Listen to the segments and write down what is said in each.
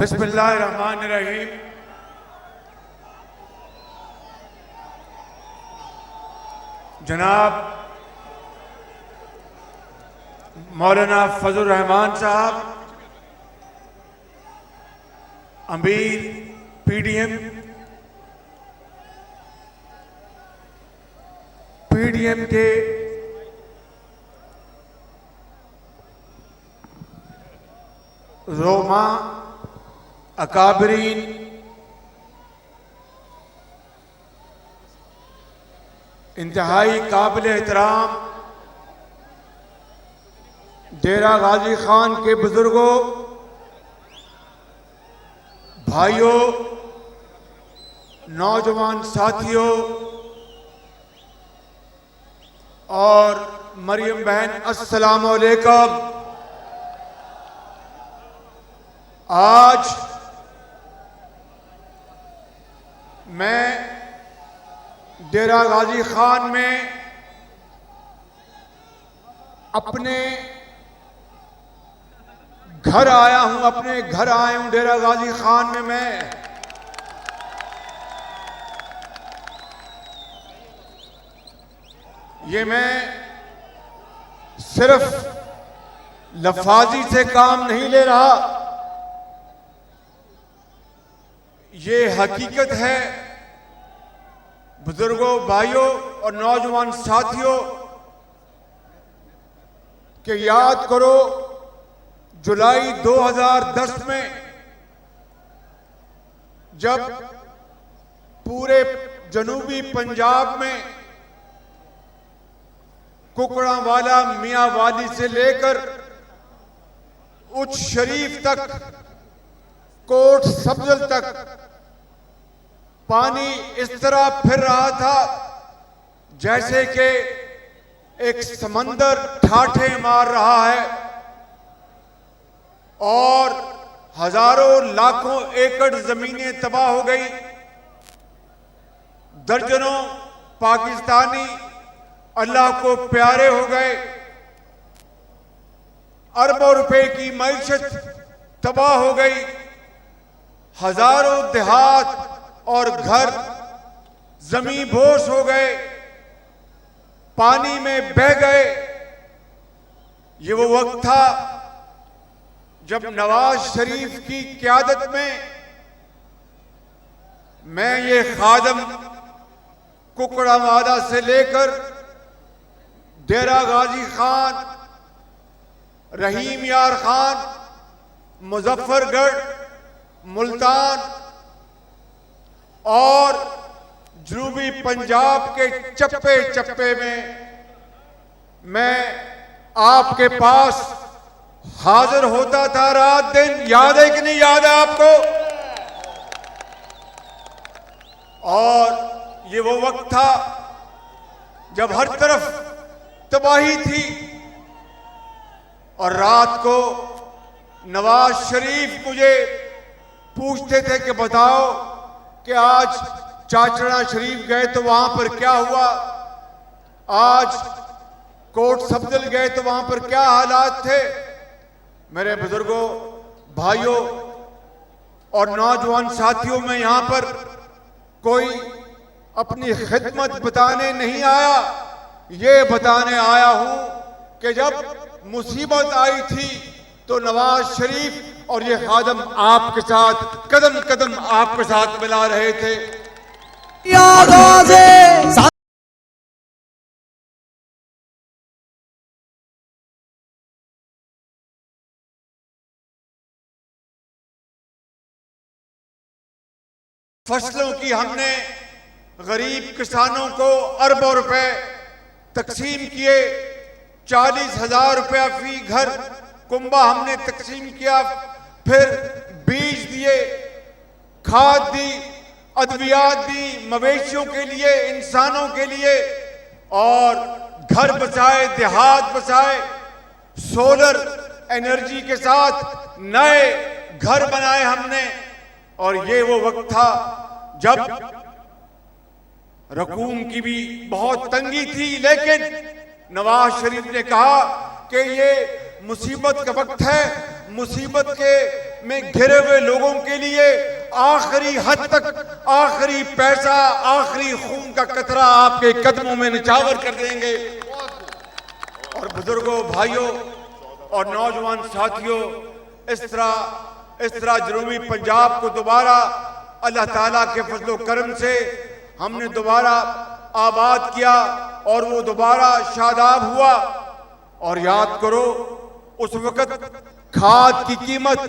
बिस्मिल्लाहिर्रहमानिर्रहीम। जनाब मौलाना फजल रहमान साहब, अमीर पीडीएम के रोमा अकाबरीन, इंतहाई काबिल एहतराम डेरा गाजी खान के बुजुर्गों, भाइयों, नौजवान साथियों और मरियम बहन, अस्सलाम वालेकुम। आज मैं डेरा गाजी खान में अपने घर आया हूं, अपने घर आया हूं डेरा गाजी खान में। मैं सिर्फ लफाजी से काम नहीं ले रहा, ये हकीकत है। बुजुर्गों, भाइयों और नौजवान साथियों, कि याद करो जुलाई 2010 में जब पूरे जनूबी पंजाब में कुकड़ावाला, मियांवाली से लेकर उच्च शरीफ तक, कोट सब्जल तक पानी इस तरह फिर रहा था जैसे कि एक समंदर ठाठे मार रहा है और हजारों लाखों एकड़ जमीनें तबाह हो गई। दर्जनों पाकिस्तानी अल्लाह को प्यारे हो गए। अरबों रुपए की मईशत तबाह हो गई। हजारों देहात और घर जमीन बोस हो गए, पानी में बह गए। ये वो वक्त था जब नवाज शरीफ की क़यादत में मैं ये खादम कुकड़ावाला से लेकर डेरा गाजी खान, रहीम यार खान, मुजफ्फरगढ़, मुल्तान और जनूबी पंजाब के चप्पे चप्पे में मैं आपके पास हाजिर होता था रात दिन। याद है कि नहीं याद है आपको? और ये वो वक्त था जब हर तरफ तबाही थी और रात को नवाज शरीफ मुझे पूछते थे कि बताओ कि आज चाचड़ा शरीफ गए तो वहां पर क्या हुआ, आज कोट सब्जल गए तो वहां पर क्या हालात थे। मेरे बुजुर्गों, भाइयों और नौजवान साथियों, में यहां पर कोई अपनी खिदमत बताने नहीं आया, ये बताने आया हूं कि जब मुसीबत आई थी तो नवाज शरीफ और ये खादम आपके साथ कदम कदम आपके साथ मिला रहे थे। फसलों की हमने गरीब किसानों को अरबों रुपए तकसीम किए। 40,000 रुपया फी घर कुंबा हमने तकसीम किया। फिर बीज दिए, खाद दी, अद्वियात दी, मवेशियों के लिए, इंसानों के लिए, और घर बचाए, देहात बचाए। सोलर एनर्जी के साथ नए घर बनाए हमने। और ये वो वक्त था जब रकूम की भी बहुत तंगी थी, लेकिन नवाज शरीफ ने कहा कि ये मुसीबत का वक्त है, मुसीबत के में घिरे हुए लोगों के लिए आखिरी हद तक, आखिरी पैसा, आखिरी खून का कतरा आपके कदमों में निछावर कर देंगे। और बुजुर्गों, भाइयों और नौजवान साथियों, इस तरह जनूबी पंजाब को दोबारा अल्लाह ताला के फजलो करम से हमने दोबारा आबाद किया और वो दोबारा शादाब हुआ। और याद करो, उस वक्त खाद की कीमत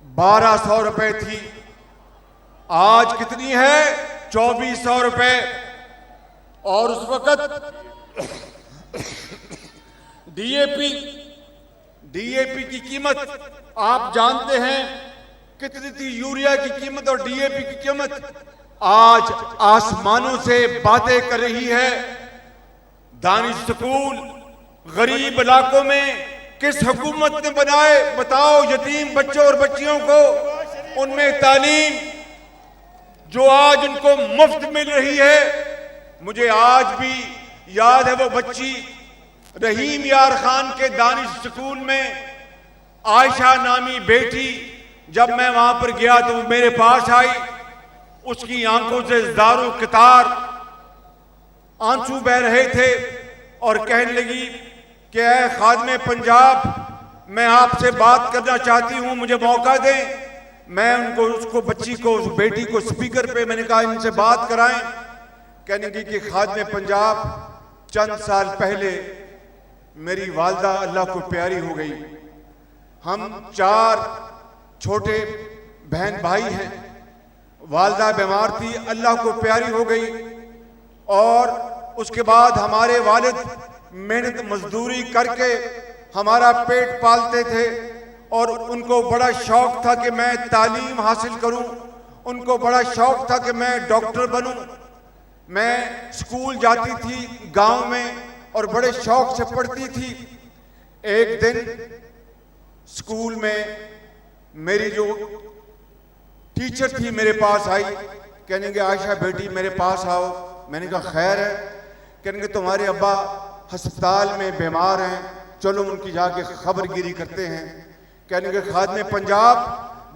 1200 रुपए थी, आज कितनी है? 2400 रुपए। और उस वक्त डीएपी की कीमत आप जानते हैं कितनी थी, यूरिया की कीमत और डीएपी की कीमत आज आसमानों से बातें कर रही है। दानिश स्कूल गरीब इलाकों में किस हुकूमत ने बनाए? बताओ। यतीम बच्चों और बच्चियों को उनमें तालीम जो आज उनको मुफ्त मिल रही है। मुझे आज भी याद है वो बच्ची रहीम यार खान के दानिश स्कूल में, आयशा नामी बेटी, जब मैं वहां पर गया तो वो मेरे पास आई, उसकी आंखों से दारू कतार आंसू बह रहे थे और कहने लगी कि ऐ खादमे पंजाब, मैं आपसे बात करना चाहती हूं, मुझे मौका दें। मैं उसको बच्ची को, उस बेटी को स्पीकर पे मैंने कहा इनसे बात कराएं। कहने लगी कि खादमे पंजाब, चंद साल पहले मेरी वालदा अल्लाह को प्यारी हो गई। हम 4 छोटे बहन भाई हैं। वालदा बीमार थी, अल्लाह को प्यारी हो गई। और उसके बाद हमारे वालिद मेहनत मजदूरी करके हमारा पेट पालते थे और उनको बड़ा शौक था कि मैं तालीम हासिल करूं, उनको बड़ा शौक था कि मैं डॉक्टर बनूं। मैं स्कूल जाती थी गांव में और बड़े शौक से पढ़ती थी। एक दिन स्कूल में मेरी जो टीचर थी मेरे पास आई, कहने के आयशा बेटी मेरे पास आओ। मैंने कहा खैर है। कहने के तुम्हारे अब्बा अस्पताल में बीमार हैं, चलो उनकी जाके खबरगिरी करते हैं। कहने के खादमे पंजाब,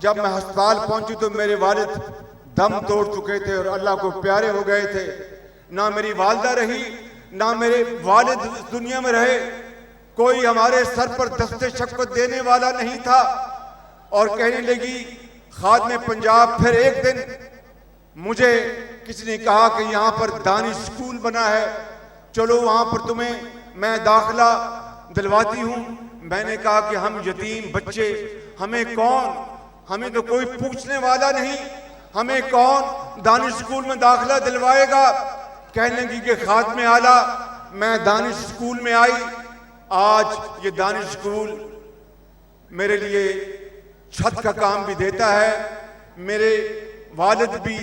जब मैं अस्पताल पहुंची तो मेरे वालिद दम तोड़ चुके थे और अल्लाह को प्यारे हो गए थे। ना मेरी वालदा रही, ना मेरे वालिद इस दुनिया में रहे, कोई हमारे सर पर दस्ते शफ़क़त देने वाला नहीं था। और कहने लगी खादमे पंजाब, फिर एक दिन मुझे किसी ने कहा कि यहाँ पर दानिश स्कूल बना है, चलो वहाँ पर तुम्हें मैं दाखिला दिलवाती हूँ। मैंने कहा कि हम यतीम बच्चे, हमें कौन, हमें तो कोई पूछने वाला नहीं, हमें कौन दानिश स्कूल में दाखिला दिलवाएगा। कहने लगी कि खादमे आला, मैं दानिश स्कूल में आई। आज ये दानिश स्कूल मेरे लिए छत का काम भी देता है, मेरे वालिद भी,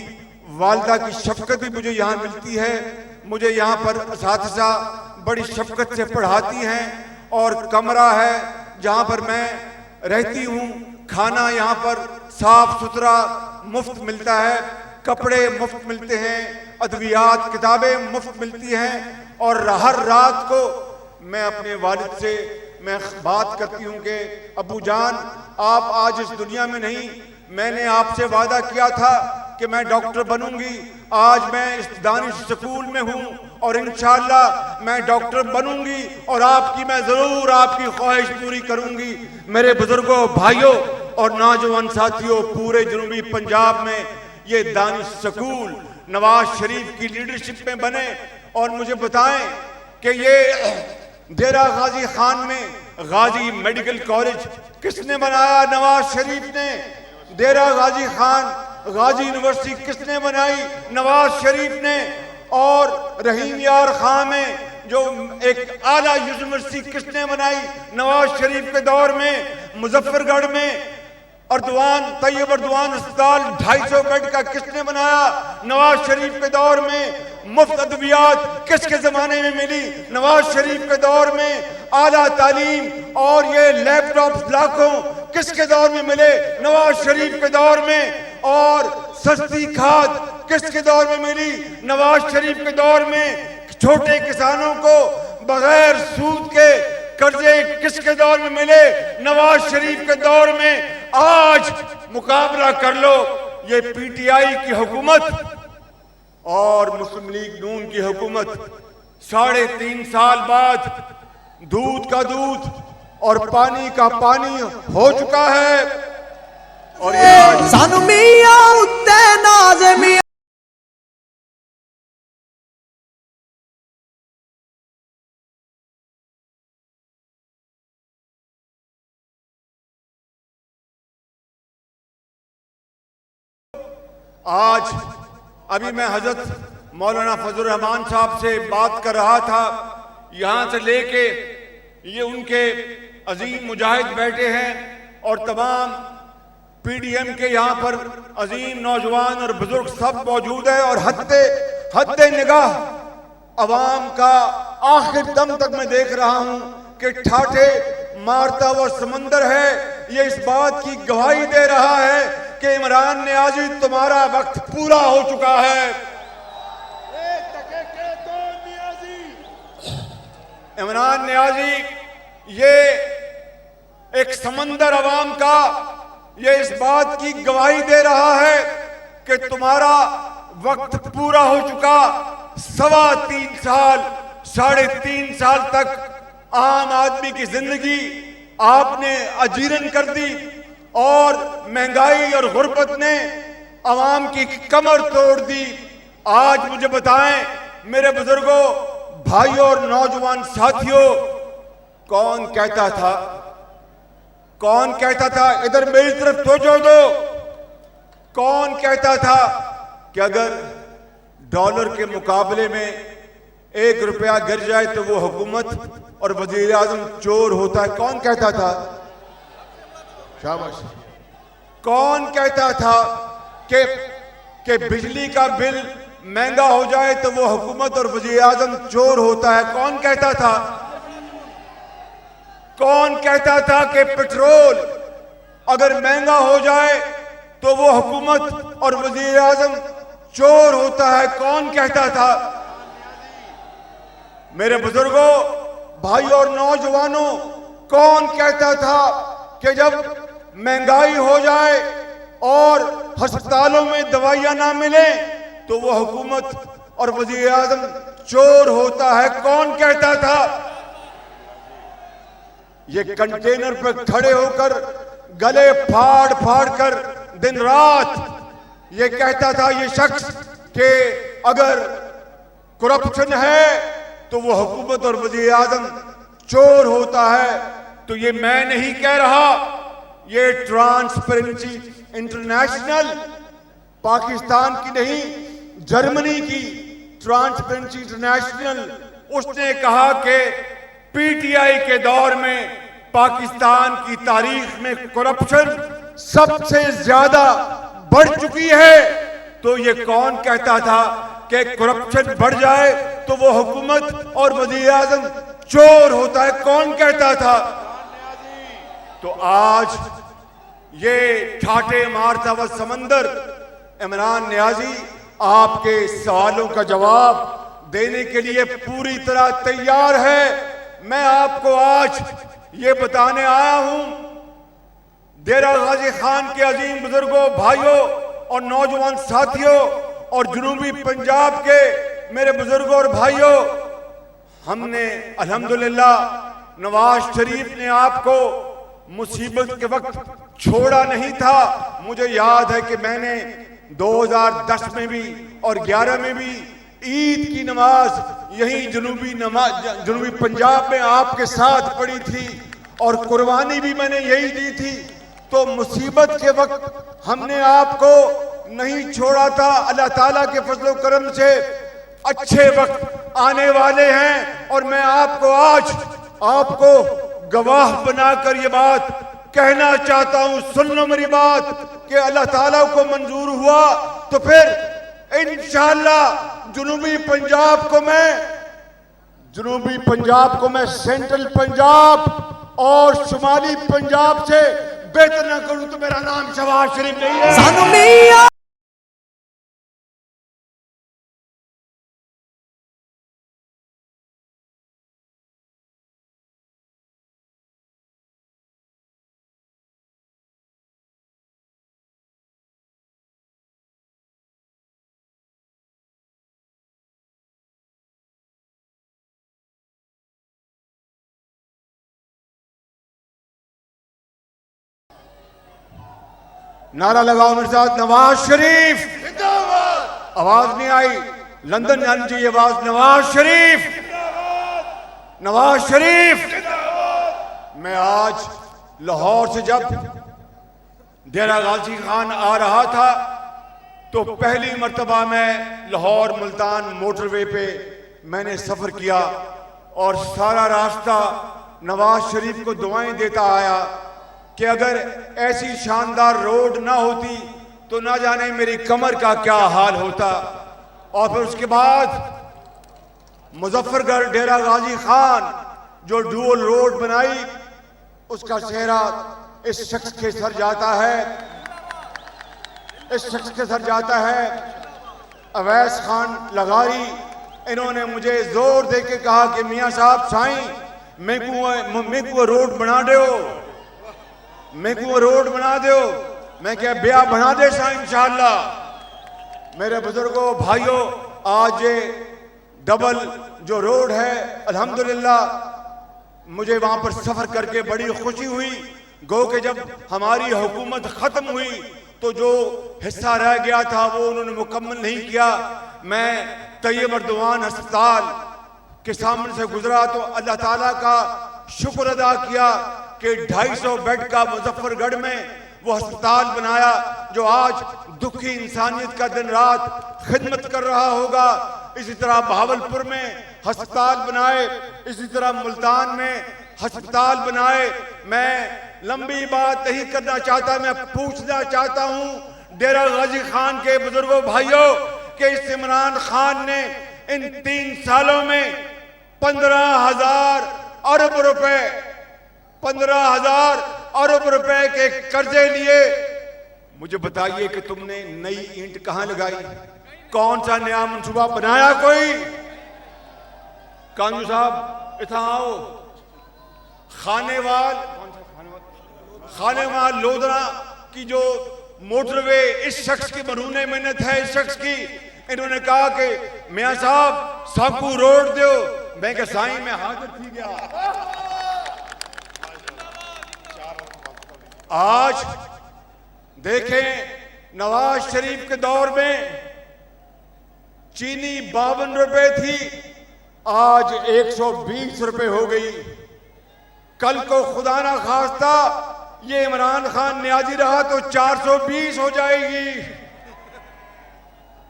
वालदा की शफकत भी मुझे यहाँ मिलती है। मुझे यहाँ पर असातिज़ा बड़ी शफकत से पढ़ाती हैं और कमरा है जहाँ पर मैं रहती हूँ। खाना यहाँ पर साफ सुथरा मुफ्त मिलता है, कपड़े मुफ्त मिलते हैं, अद्वियात किताबें मुफ्त मिलती हैं। और हर रात को मैं अपने वालिद से मैं बात करती हूँ कि अबू जान, आप आज इस दुनिया में नहीं, मैंने आपसे वादा किया था कि मैं डॉक्टर बनूंगी। आज मैं इस दानिश स्कूल में हूँ और इंशाअल्लाह मैं डॉक्टर बनूंगी और आपकी मैं जरूर आपकी ख्वाहिश पूरी करूंगी। मेरे बुजुर्गों, भाइयों और नौजवान साथियों, पूरे जनूबी पंजाब में ये दानिश स्कूल नवाज शरीफ की लीडरशिप में बने। और मुझे बताएं कि ये डेरा गाजी खान में गाजी मेडिकल कॉलेज किसने बनाया? नवाज शरीफ ने। डेरा गाजी खान गाजी यूनिवर्सिटी किसने बनाई? नवाज शरीफ ने। और रहीम यार खान में जो एक आला यूनिवर्सिटी किसने बनाई? नवाज शरीफ के दौर में। मुजफ्फरगढ़ में तैयब अर्दवान अस्पताल 250 बेड का किसने बनाया? नवाज शरीफ के दौर में। मुफ्त अद्वियात किसके जमाने में मिली? नवाज शरीफ के दौर में। आला तालीम और ये लैपटॉप लाखों किसके दौर में मिले? नवाज शरीफ के दौर में। और सस्ती खाद किसके दौर में मिली? नवाज शरीफ के दौर में। छोटे किसानों को बगैर सूद के कर्जे किसके दौर में मिले? नवाज शरीफ के दौर में। आज मुकाबला कर लो ये पीटीआई की हुकूमत और मुस्लिम लीग नून की हुकूमत। 3.5 साल बाद दूध का दूध और पानी का पानी हो चुका है। और सानू मियां उत्ते नाज़ मियां आज अभी मैं हजरत मौलाना फजल रहमान साहब से बात कर रहा था। यहां से लेके ये उनके अजीम मुजाहिद बैठे हैं और तमाम पीडीएम के यहाँ पर अजीम नौजवान और बुजुर्ग सब मौजूद है। और हद्दे निगाह अवाम का आखिर दम तक मैं देख रहा हूं कि ठाठे मारता हुआ समंदर है। ये इस बात की गवाही दे रहा है कि इमरान नियाजी तुम्हारा वक्त पूरा हो चुका है। इमरान नियाजी ये एक समंदर अवाम का ये इस बात की गवाही दे रहा है कि तुम्हारा वक्त पूरा हो चुका। 3.25 साल 3.5 साल तक आम आदमी की जिंदगी आपने अजीरन कर दी और महंगाई और गुर्बत ने अवाम की कमर तोड़ दी। आज मुझे बताएं मेरे बुजुर्गों, भाइयों और नौजवान साथियों, कौन कहता था इधर मेरी तरफ तवज्जो दो, कौन कहता था कि अगर डॉलर के मुकाबले में 1 रुपया गिर जाए तो वो हुकूमत और वजीर आजम चोर होता है? कौन कहता था? शाबाश। कौन कहता था कि बिजली का बिल महंगा हो जाए तो वो हुकूमत और वजीर आजम चोर होता है? कौन कहता था? कौन कहता था कि पेट्रोल अगर महंगा हो जाए तो वो हुकूमत और वजीर आजम चोर होता है? कौन कहता था? मेरे बुजुर्गों, भाइयों और नौजवानों, कौन कहता था कि जब महंगाई हो जाए और अस्पतालों में दवाइयां ना मिले तो वो हुकूमत और वजीर आजम चोर होता है? कौन कहता था? ये कंटेनर पर खड़े होकर गले फाड़ फाड़ कर दिन रात ये कहता था ये शख्स कि अगर करप्शन है तो वो हुकूमत और वजीर आजम चोर होता है। तो ये मैं नहीं कह रहा, ये ट्रांसपेरेंसी इंटरनेशनल, पाकिस्तान की नहीं जर्मनी की ट्रांसपेरेंसी इंटरनेशनल, उसने कहा कि पीटीआई के दौर में पाकिस्तान की तारीख में करप्शन सबसे ज्यादा बढ़ चुकी है। तो ये कौन कहता था कि करप्शन बढ़ जाए तो वो हुकूमत और वजीर आजम चोर होता है? कौन कहता था? तो आज ये ठाठे मारता हुआ समंदर इमरान नियाजी आपके सवालों का जवाब देने के लिए पूरी तरह तैयार है। मैं आपको आज ये बताने आया हूं, डेरा गाजी खान के अजीम बुजुर्गों, भाइयों और नौजवान साथियों और जनूबी पंजाब के मेरे बुजुर्गों और भाइयों, हमने अल्हम्दुलिल्लाह नवाज शरीफ ने आपको मुसीबत के वक्त छोड़ा नहीं था। मुझे याद है कि मैंने 2010 में भी और 11 में भी ईद की नमाज यही जनूबी पंजाब में आपके साथ पड़ी थी और कुर्बानी भी मैंने यही दी थी। तो मुसीबत के वक्त हमने आपको नहीं छोड़ा था। अल्लाह ताला के फजल करम से अच्छे वक्त आने वाले हैं और मैं आपको आज आपको गवाह बनाकर ये बात कहना चाहता हूं। सुन लो मेरी बात कि अल्लाह ताला को मंजूर हुआ तो फिर इंशाअल्लाह जनूबी पंजाब को मैं सेंट्रल पंजाब और शुमाली पंजाब से बेहतर ना करूं तो मेरा नाम शहबाज शरीफ नहीं है। नारा लगाओ मेरे साथ, नवाज शरीफ जिंदाबाद। आवाज नहीं आई, लंदन जानी चाहिए आवाज, नवाज शरीफ, नवाज शरीफ। मैं आज लाहौर से जब डेरा गाजी खान आ रहा था तो पहली मर्तबा मैं लाहौर मुल्तान मोटरवे पे मैंने सफर किया और सारा रास्ता नवाज शरीफ को दुआएं देता आया कि अगर ऐसी शानदार रोड ना होती तो ना जाने मेरी कमर का क्या हाल होता। और फिर उसके बाद मुजफ्फरगढ़ डेरा गाजी खान जो डुअल रोड बनाई, उसका चेहरा इस शख्स के सर जाता है, इस शख्स के सर जाता है अवैस खान लगारी। इन्होंने मुझे जोर दे के कहा कि मियां साहब साईं मैं को रोड बना दो, मैं को रोड बना दो। मैं क्या ब्याह बना दे साईं इंशाअल्लाह। मेरे बुजुर्गों भाइयों, आज ये डबल जो रोड है अल्हम्दुलिल्लाह मुझे वहां पर सफर करके बड़ी खुशी हुई। गो के जब हमारी हुकूमत खत्म हुई तो जो हिस्सा रह गया था वो उन्होंने मुकम्मल नहीं किया। मैं तैयब अर्दवान अस्पताल के सामने से गुजरा तो अल्लाह ताला का शुक्र अदा किया कि 250 बेड का मुजफ्फरगढ़ में वो अस्पताल बनाया जो आज दुखी इंसानियत का दिन रात खिदमत कर रहा होगा। इसी तरह बहावलपुर में अस्पताल बनाए, इसी तरह मुल्तान में अस्पताल बनाए। मैं लंबी बात नहीं करना चाहता, मैं पूछना चाहता हूं डेरा गाजी खान के बुजुर्गों भाइयों कि इस इमरान खान ने इन 3 सालों में 15,000 अरब रुपए, 15,000 अरब रुपए के कर्जे लिए। मुझे बताइए कि तुमने नई ईंट कहां लगाई? कौन सा नया मंसूबा बनाया? कोई कानू साहब इतना आओ। खानेवाल लोधरा की जो मोटरवे, इस शख्स की मरूने मेहनत है, इस शख्स की। इन्होंने कहा कि मियां साहब साकू रोड दो। मैं कहा साईं मैं हाजिर थी गया। आज देखें नवाज शरीफ के दौर में चीनी 52 रुपए थी, आज 120 रुपए हो गई। कल को खुदा ना खास्ता ये इमरान खान न्याजी रहा तो 420 हो जाएगी।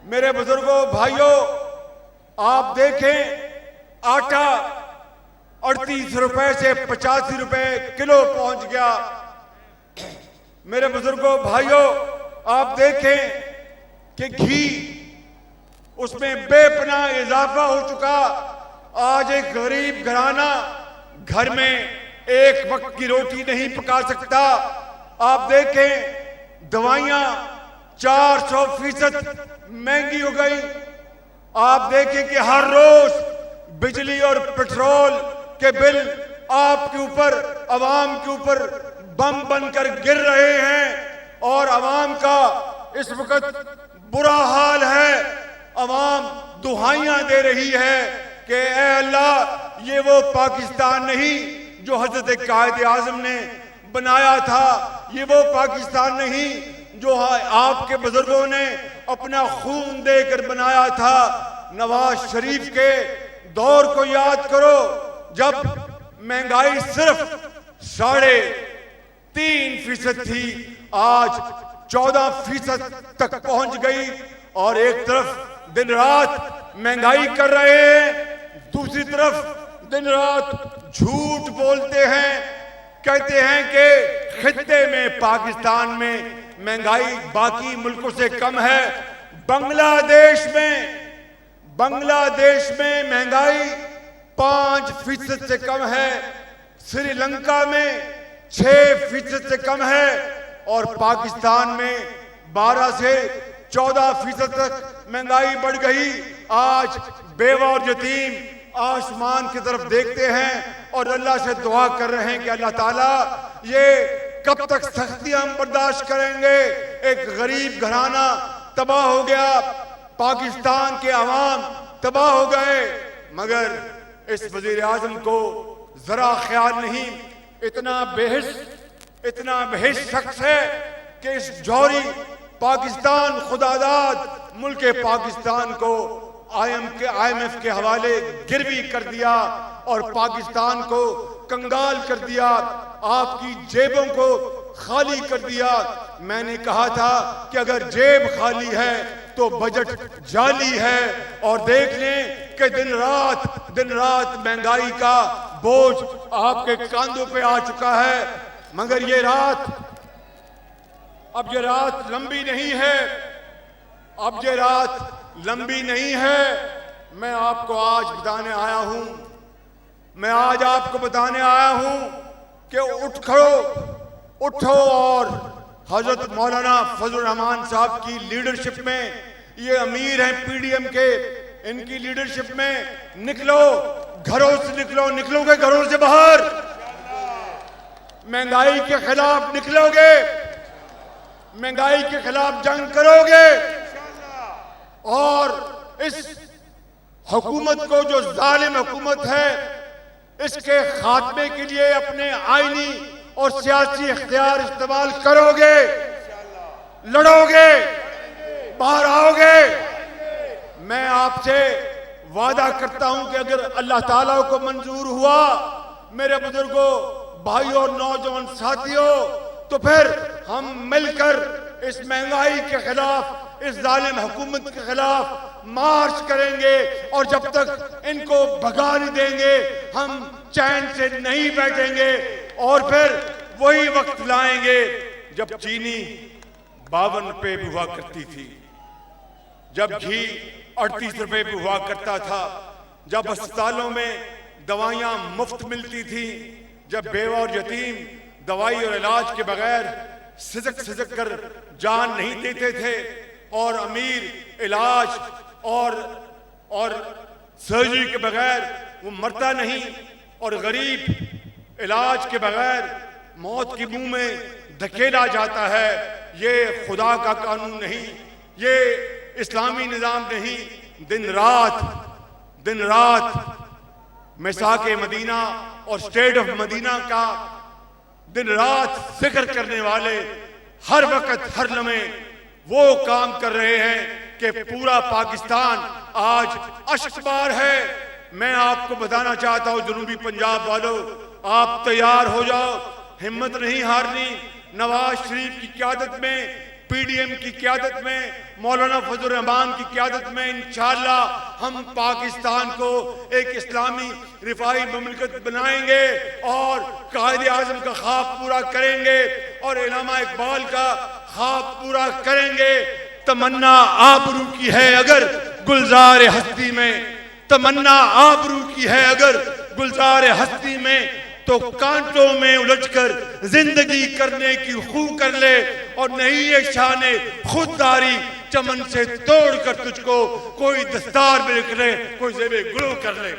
मेरे बुजुर्गों भाइयों, आप देखें आटा 38 रुपए से 85 रुपए किलो पहुंच गया। मेरे बुजुर्गों भाइयों, आप देखें कि घी उसमें बेपनाह इजाफा हो चुका। आज एक गरीब घराना घर में एक वक्त की रोटी नहीं पका सकता। आप देखें दवाइयां 400% महंगी हो गई। आप देखें कि हर रोज बिजली और पेट्रोल के बिल आपके ऊपर, आवाम के ऊपर बम बनकर गिर रहे हैं और आवाम का इस वक्त बुरा हाल है। आवाम दुहाइयां दे रही है कि ए अल्लाह ये वो पाकिस्तान नहीं जो हजरत कायद आजम ने बनाया था, ये वो पाकिस्तान नहीं जो आपके बुजुर्गों ने अपना खून देकर बनाया था। नवाज शरीफ के दौर को याद करो जब महंगाई सिर्फ 3.5% थी, आज 14% तक पहुंच गई। और एक तरफ दिन रात महंगाई कर रहे हैं, दूसरी तरफ दिन रात झूठ बोलते हैं, कहते हैं कि खित्ते में पाकिस्तान में महंगाई बाकी मुल्कों से कम है। बांग्लादेश में महंगाई 5% से कम है, श्रीलंका में 6% से कम है और पाकिस्तान में 12 से 14% तक महंगाई बढ़ गई। आज बेवा और यतीम आसमान की तरफ देखते हैं और अल्लाह से दुआ कर रहे हैं कि अल्लाह ताला ये कब तक सख्तियां हम बर्दाश्त करेंगे। एक गरीब घराना तबाह हो गया, पाकिस्तान के अवाम तबाह हो गए, मगर इस वजीर आजम को जरा ख्याल नहीं। इतना बेहिस शख्स है कि इस जौहरी पाकिस्तान खुदादाद मुल्क पाकिस्तान को IMF के हवाले गिरवी कर दिया और पाकिस्तान को कंगाल कर दिया, आपकी जेबों को खाली कर दिया। मैंने कहा था कि अगर जेब खाली है तो बजट जाली है, और देख लें कि दिन रात महंगाई का बोझ आपके कांधों पे आ चुका है। मगर ये रात लंबी नहीं है, अब ये रात लंबी नहीं है। मैं आपको आज बताने आया हूं, मैं आज आपको बताने आया हूं कि उठो और हजरत मौलाना फजल रहमान साहब की लीडरशिप में, ये अमीर हैं PDM के, इनकी लीडरशिप में निकलो, घरों से निकलोगे घरों से बाहर, महंगाई के खिलाफ निकलोगे, महंगाई के खिलाफ जंग करोगे और इस हुकूमत को, जो जालिम हुकूमत है, इसके खात्मे के लिए अपने आईनी और सियासी इख्तियार इस्तेमाल करोगे, लड़ोगे, बाहर आओगे। मैं आपसे वादा करता हूं कि अगर अल्लाह ताला को मंजूर हुआ, मेरे बुजुर्गों, भाइयों और नौजवान साथियों, तो फिर हम मिलकर इस महंगाई के खिलाफ, इस जालिम हुकूमत के खिलाफ मार्च करेंगे, और जब तक इनको भगा नहीं देंगे हम चैन से नहीं बैठेंगे। और फिर वही वक्त लाएंगे जब चीनी 52 रुपए भी हुआ करती थी, जब घी 38 रुपए भी हुआ करता था, जब अस्पतालों में दवाइयां मुफ्त मिलती थी, जब बेवा और यतीम दवाई और इलाज के बगैर सिसक कर जान नहीं देते थे, और अमीर इलाज और सर्जरी के बगैर वो मरता नहीं, और गरीब इलाज के बगैर मौत के मुंह में धकेला जाता है। ये खुदा का कानून नहीं, ये इस्लामी निज़ाम नहीं। दिन रात मिसाके मदीना और स्टेट ऑफ मदीना का दिन रात जिक्र करने वाले हर वक्त हर लम्हे वो काम कर रहे हैं कि पूरा पाकिस्तान आज अश्कबार है। मैं आपको बताना चाहता हूं, जनूबी पंजाब वालों, आप तैयार हो जाओ, हिम्मत नहीं हारनी। नवाज शरीफ की क़यादत में, PDM की क़यादत में, मौलाना फजल रहमान की क़यादत में इंशाअल्लाह हम पाकिस्तान को एक इस्लामी रिफाई मुमलिकत बनाएंगे और कायदे आज़म का ख्वाब पूरा करेंगे और इलामा इकबाल का ख्वाब पूरा करेंगे। तमन्ना आबरू की है अगर गुलजार हस्ती में, तमन्ना आबरू की है अगर गुलजार हस्ती में, तो कांटों में उलझकर जिंदगी करने की खू कर ले, और नहीं ये शाने खुददारी चमन से तोड़कर तुझको कोई दस्तार में लिख ले, कोई जेबे गुलो कर ले।